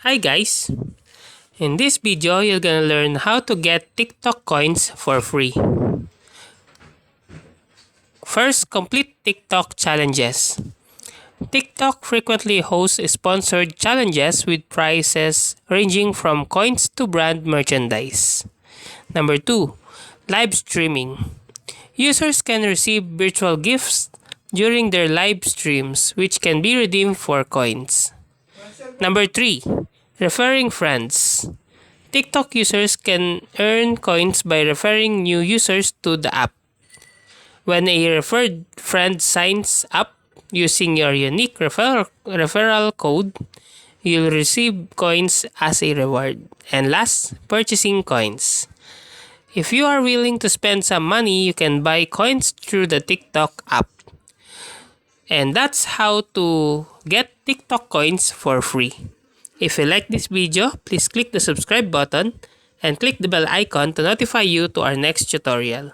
Hi guys! In this video, you're gonna learn how to get TikTok coins for free. First, complete TikTok challenges. TikTok frequently hosts sponsored challenges with prizes ranging from coins to brand merchandise. Number 2, live streaming. Users can receive virtual gifts during their live streams which can be redeemed for coins. Number 3, referring friends. TikTok users can earn coins by referring new users to the app. When a referred friend signs up using your unique referral code, you'll receive coins as a reward. And last, purchasing coins. If you are willing to spend some money, you can buy coins through the TikTok app. And that's how to get TikTok coins for free. If you like this video, please click the subscribe button and click the bell icon to notify you to our next tutorial.